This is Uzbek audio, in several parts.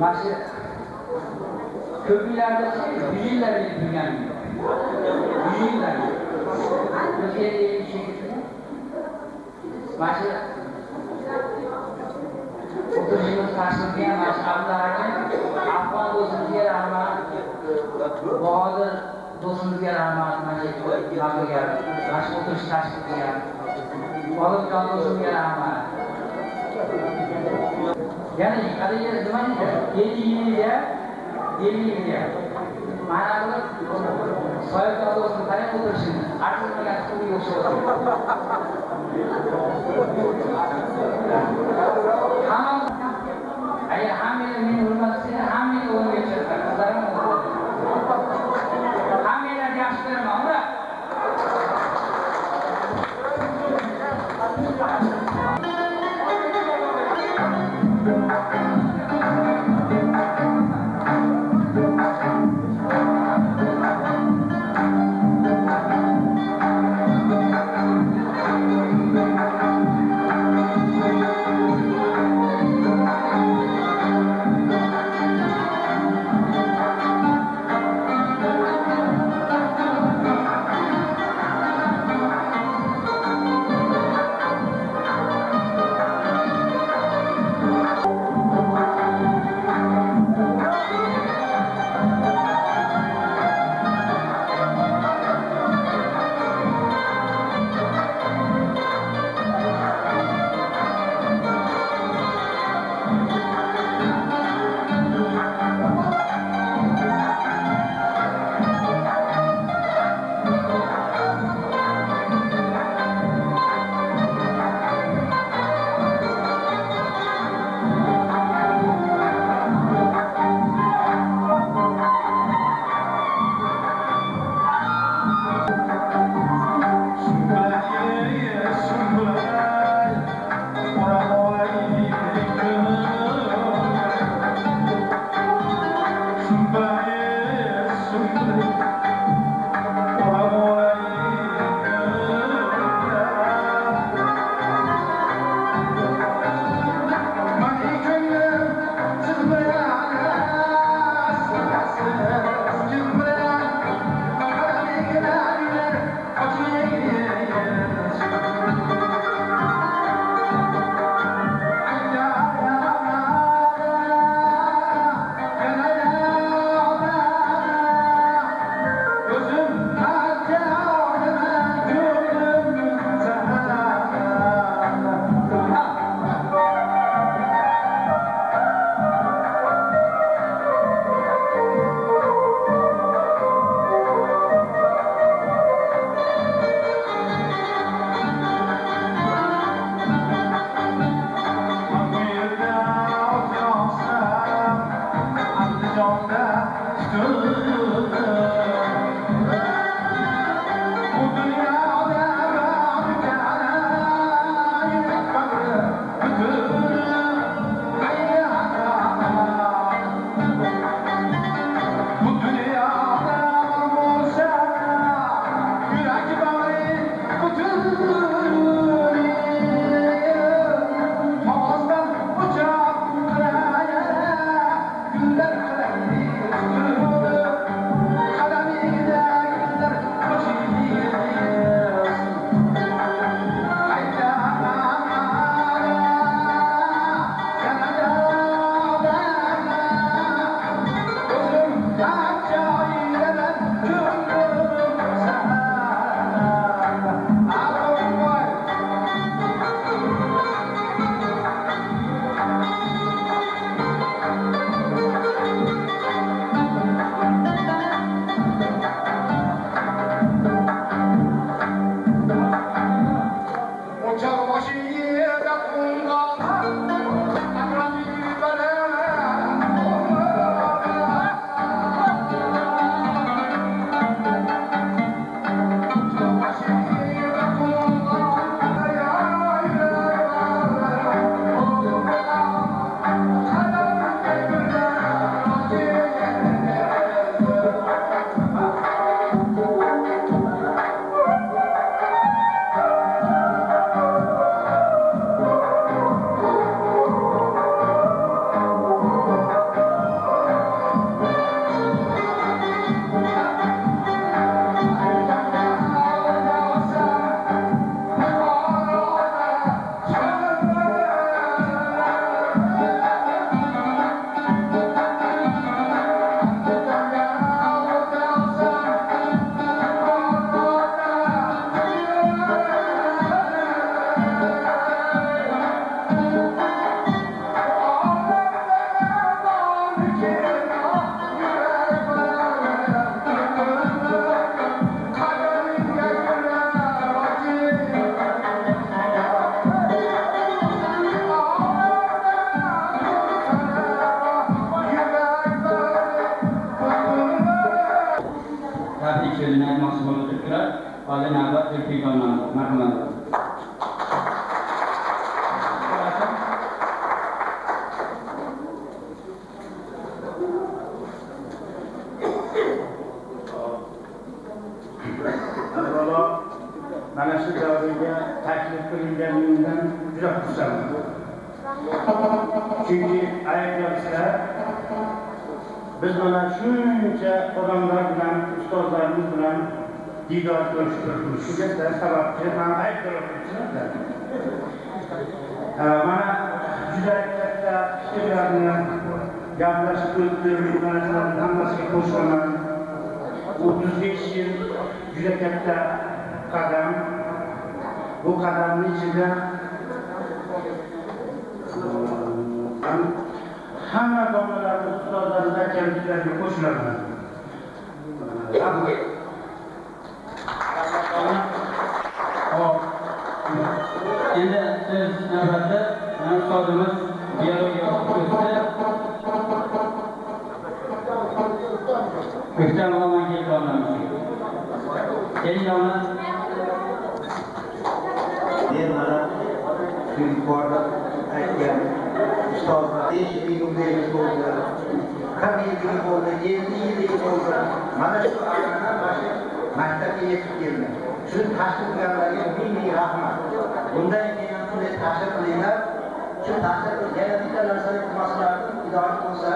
Başı köprülerde yüzyıllar bile dünyanın. Yüzyıllar. Türkiye'de bir şekilde. Başı 30 yıl karşılıklıya başkanlarının Afgan dostumuza rağmen Bahadır dostumuza rağmen başı geldi. Başı 30 karşılıklıya. Balıktan dostumuza rağmen. Yani adanya zaman 50 milyar mana soyib olsin qarang o'tirishini artmagan suvi yo'q agar hammaga meni hurmatsang hammaga o'rniga chiqarib hammalarga yaxshi ko'raman ura qilinganligimdan juda xursandman. Chunki aytyapsizlar, biz mana shuncha odamlar bilan, ustozlarimiz bilan diydor ko'rishib turibmiz. Shu yerda sababchi ham aybdorlar. Mana juda katta fikrlarni gaplashib o'tib, bu narsalarning hammasiga qo'shilaman. 35 yil juda katta qadam. Bu qadamning ichida hamma domlalarni, ustozlarni aytganliklariga qo'shilaman. Endi siz navbatda ustozimiz dialogiga o'tdi. O'ktam Omonga kelganmiz. Keling domla. Men mana yuqorida aytgan ustozlar 5 yillik umringiz bo'ldi, 40 yillik bo'ldi, 50 yillik bo'ldi. Mana shu maktabga yetib keldi. Shuni tashkil qilganlarga ming rahmat. Bundan keyin shunday tashkil qilinglar. Shu tashkil yana bitta narsani iltimoslarni iloji bo'lsa,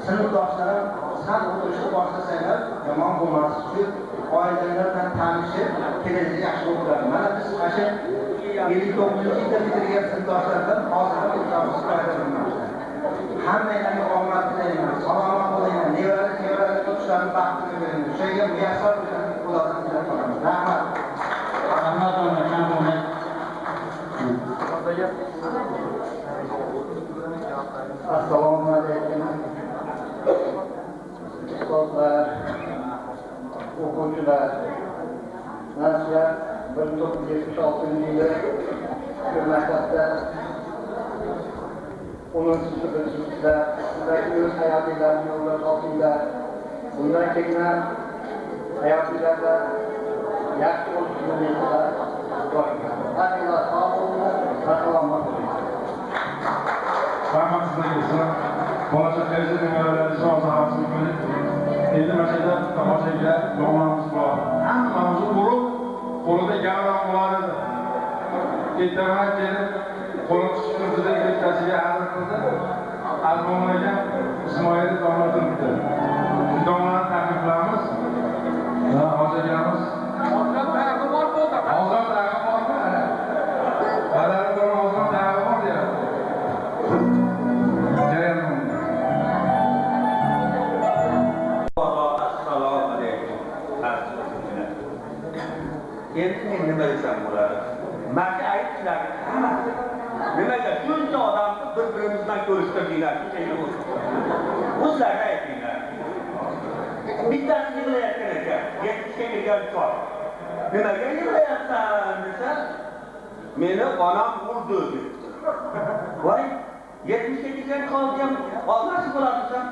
sinfdoshlarim sal o'qishni boshlasalar yomon bo'lmas. Shu oilalar bilan tanishib, kelajak yaxshi bo'ladi. Mana biz qasha 59-yilda bitirgan sinfdoshlardan hozir o'zimiz foydalanmoqda. Hammalarga omad tilayman, salomat bo'linglar, nevara o'qishlarni baxtli bo'ling. O'shaga muyassar bo'ladigan qilamiz. Rahmat. Rahmat domla. Assalomu alaykum. Ustozlar, o'quvchilar, nashr 1976-yili shu maktabda 10-sinfda sizlar o'z hayotinglarni yo'lga topinglar. Bundan keyin hayotinglarda yaxshi bo'lishini umidlar. Alloh sog' bo'linglar, salomat bo'linglar. Rahmat sizlarga. Bolachaqangizni nimalarni sog'lashni ko'rib, endi mana shu yerda tomoshaga nomamiz bor. Hammamiz urib, qo'lida gavron bo'ladi. Ertaman kelib, qo'li chiqib ertasiga hazır qildi. Albomaga Ismoil domla turibdi. Shu domlani takliflamiz. Hozir kelamiz. Hozir tag'i bor bo'ldi. Hozir tag'i bormi? Balandon hozir tag'i bor deyapti. Endi men nima desam bo'ladi? Mana aytishlar hammasi nimaga shuncha odamni bir-birimizdan ko'rishtirdinglar, shuncha yil bo'ldi. O'zlari aytinglar. Bittasi yig'layotgan ekan, 70 ga kirgan chol. Nimaga yig'layapsan desa, meni onam urdi debdi. Voy, 70 ga kirgan cholga ham olmasi bo'ladi-san,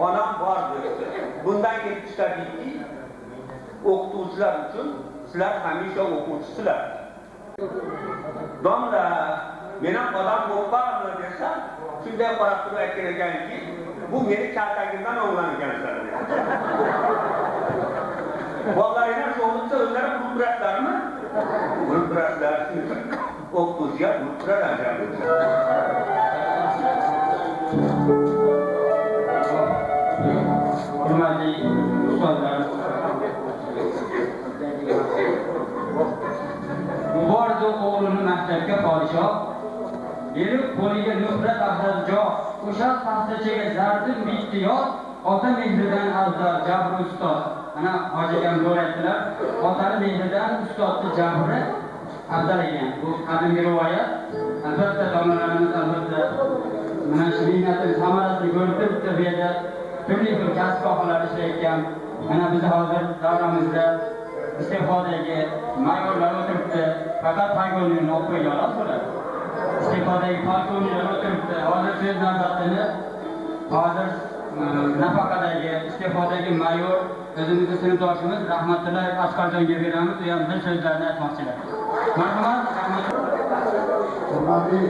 onam bor debdi. Bundan kelib chiqadiki, o'qituvchilar uchun sizlar hamisha o'quvchisizlar. Domla, men ham odam bo'libman desa, shunday qarab turib aytgan ekanki, bu meni kaltagimdan o'g'langansan. Bolalarga so'g'itsa o'zlari urib turadilarmi? Urib turadilar. O'qituvchiga urib turadilar. Hurmatli ustozlar, Mubordu o'g'lini maktabga podshoh, berib qo'liga nusrat ahradjoh, o'sha paxtachaga zardim bitdi yod, ota mehridan afzal jabr ustoz. Ana hojigan zo'r aytdilar, otani mehridan ustozning jabri afzal ekan. Bu qadimgi rivoyat. Albatta domlalarimiz albatta mana shu mehnatning samarasini ko'rib turibdi, bu yerda turli xil kasb sohalari ishlayotgan. Mana biz hozir davramizda iste'fodagi mayorlar o'tiribdi, faqat polkovnikni olib qo'ygan bo'ladi. Iste'fodagi polkovniklar o'tiribdi. Hozir so'z navbatini hozir nafaqadagi iste'fodagi mayor o'zimizning sinfdoshimiz Rahmatulloh Asqarjonga beramiz, u ham bir so'zlarni aytmoqchilar. Marhamat, rahmat. Hurmatli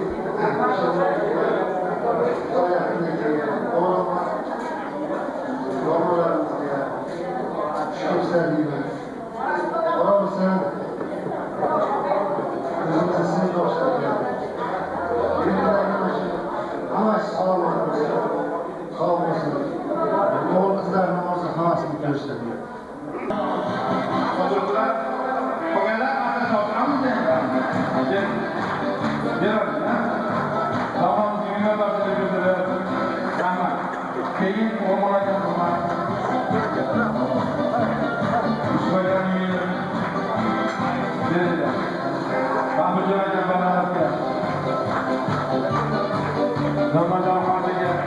domlalarımızga shukrlar deyman. Biroz o'zimizni dostlar. Ama sağlamak sağ olmasın. Oğul kızlar namazı hamasını gösteriyor. Oturdular. Koyarlar arkasına oturamız değil mi? Gel hadi ha. Tamam, düğüne başladı gözleri. Ama keyin olmalıyken bunlar. Koyarlar düğünü. Dediler. Kapıcılarken bana atıyor. Ramazan vardı gel.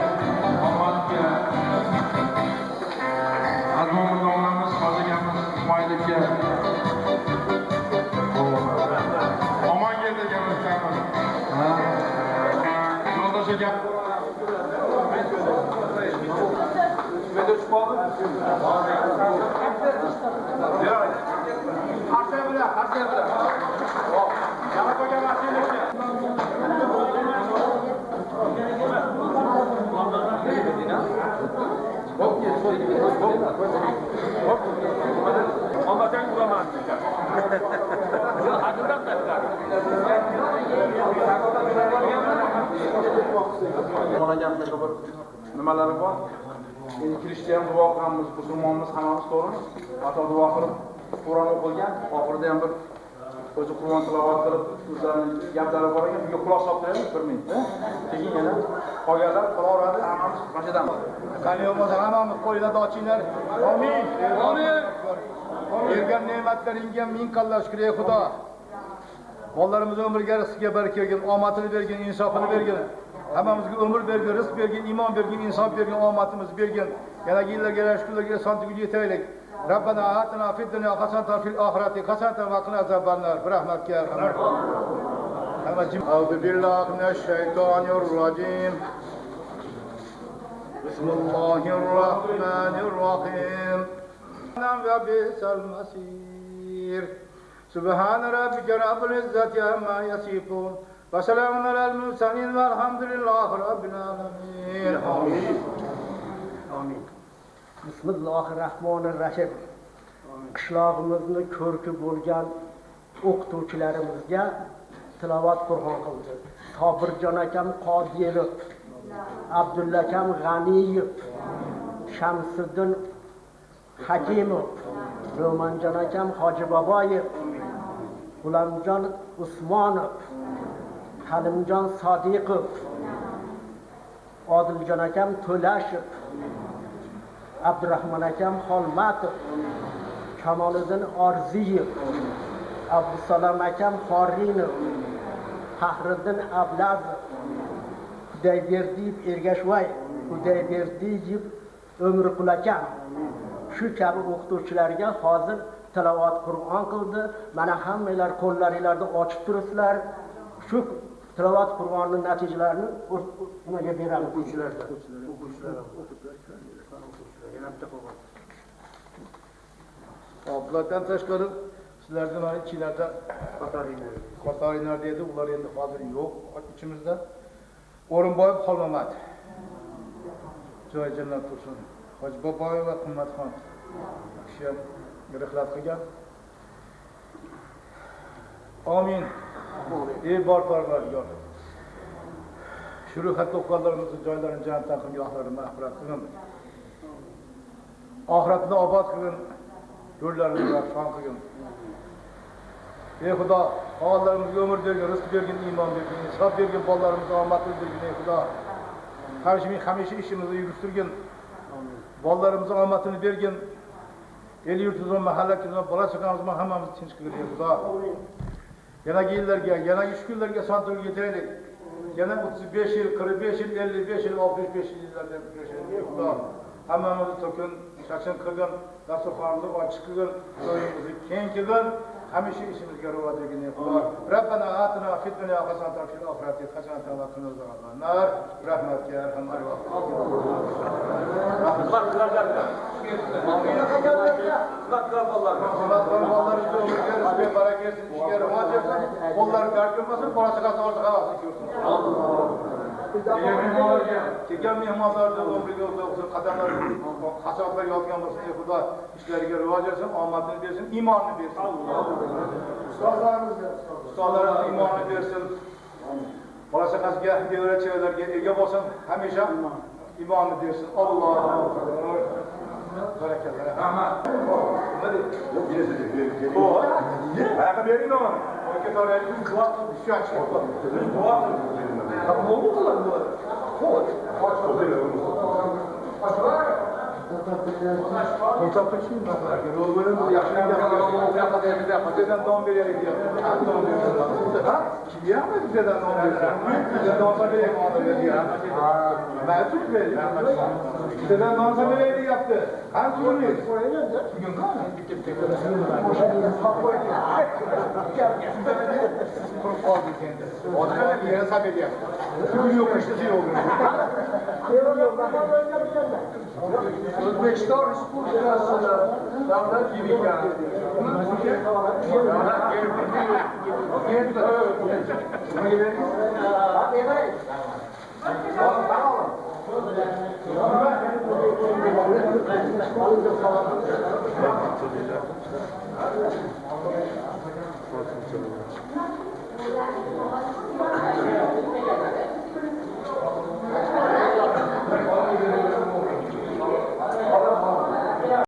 Aman gel. Azmamız oğlanımız fazla gelmez. İsmail'lik gel. Aman gel de gelmez gelmez. Yoldaşa gel. Karşıya bırak, karşıya bırak. Yana koy gel, karşıya bırak. Hop gel, hop. Ama sen bulamazsın. Olacaktaki bir nimaları bor. Endi Hristiyan duo qilamiz, musulmonmiz hammamiz to'g'rimi? Ato duo qilib, Qur'on o'qilgan, oxirida ham bir o'zi Qur'on tilovat qilib, o'zlarining gaplari bor ekan, bunga quloq solib qo'yamiz 1 minut. Keyin yana qolganlar qilaveradi, hammamiz mashadan. Qani bo'lmasa hammamiz qo'lida ochinglar. Amin. Amin. Bergan ne'matlaringga ming qancha shukr ey Xudo. Bollarimiz ömürge rizqiga baraka bergin, omadini bergin, insofini bergin. Hammamizga ömür bergin, rizq bergin, iymon bergin, insof bergin, omadimiz bergin. Yana yillarga shukurlarga sontiga yetaylik. Rabbana atina fid dunya hasanatan fil oxirati hasanatan va qina azabannar. Rahmatga arhamar. Auzu billahi minash shaytonir rojim. Bismillahirrahmanirrahim. Ve bisal masir. Subhan rabbike rabbil izzati amma yasifun. Ve selamun alel mursalin velhamdülillahi rabbil alamin. Amin. Amin. Bismillahirrahmanirrahim. Qishlog'imizni ko'rki bo'lgan o'qituvchilarimizga tilovat Qur'on qildi. Sobirjon akam Qodiyev, Abdulla akam G'aniyev, Shamsiddin Hakimov, Ro'manjon akam Hoji Boboyev, G'ulomjon Usmonov, Halimjon Sodiqov, Odiljon akam To'lashev, Abdurahmon akam Xolmatov, Kamoliddin Orziyev, Abdusalom akam Xorinov, Fahriddin Ablazov, Xudayberdiyev Ergashvoy, Xudayberdiyev O'mirqul akam shu kabi o'qituvchilarga hozir tilovat Qur'on qildi. Mana hammanglar qo'llaringlarni ochib turibsizlar. Shu tilovat Qur'onning natijalarini ularga beramiz o'quvchilarga. Bulardan tashqari sizlardan mana ichinglarda Qatoringlar dedi, ular endi hozir yo'q ichimizda. O'rinboyev Xolmamat. Joy jannat bo'lsin. Hoji Boboyev va Qimmatxon kishi ham rihlat qilgan. Amin. Ey Parvardigor. Shu ro'yxatda o'qiganlarimizning joylarini jannatdan qilgin, yo'qlarini mag'firat qilgin. Oxiratni obod qilgin, yo'llarini ravshan qilgin. Ey Xudo, o'g'illarimizga umr bergin, rizq bergin, iymon bergin, insof bergin, bolalarimizga omadli bergin, ey Xudo. Hamisha ishimizni yurishtirgin. Bolalarimizga omadini bergin. El yurtimizga, mahallakimizga, bola chaqamizga hammamizni tinch qilgin, ey Xudo. Yana yillarga, yana ish kunlarga santirib yetaylik. Yana 35 yil, 45 yil, 55 yil, 65 yillardan kurashaylik, ey Xudo. Hammamizni to'kin, shashin qilgin, dasturxonimizni ochiq qilgin, to'yimizni keng qilgin. Hamisha ishimizga ravo bergin, ey Xudo. Rabbana atina fid dunya hasanatan fil oxirati hasanatan va qina azabannar. Rahmatga arhamar. Kelgan mehmonlarni umriga uzun qadamlar, hasoblar yozgan bo'lsin, ey Xudo, ishlariga rivoj bersin, omadini bersin, iymonini bersin. Ustalarımız imanını versin. Bala şakasıga, devre çevrelerge ege bolsun. Hamisha imanını versin. Allah'a bereketler. Rahmat. Hadi. O. Ayakkabı verin ama. O iki tane elini kulak düşüyor açıyor. Ne oldu lan bu? Kontaklaşayım ben. Rolların yaşını yapıyor. Bizden don bir yere gidiyor. Don bir yere. Ha? Kim yapmadı bizden don bir yere? Bizden don bir yere gidiyor. Mevcut veriyor. Bizden don bir yere yaptı. Kan tutuyor. Bugün kan mı? O da bir yere sabit. Bugün yok işte şey oluyor. Özbekistan Respublikası'na davlat gibi geldi.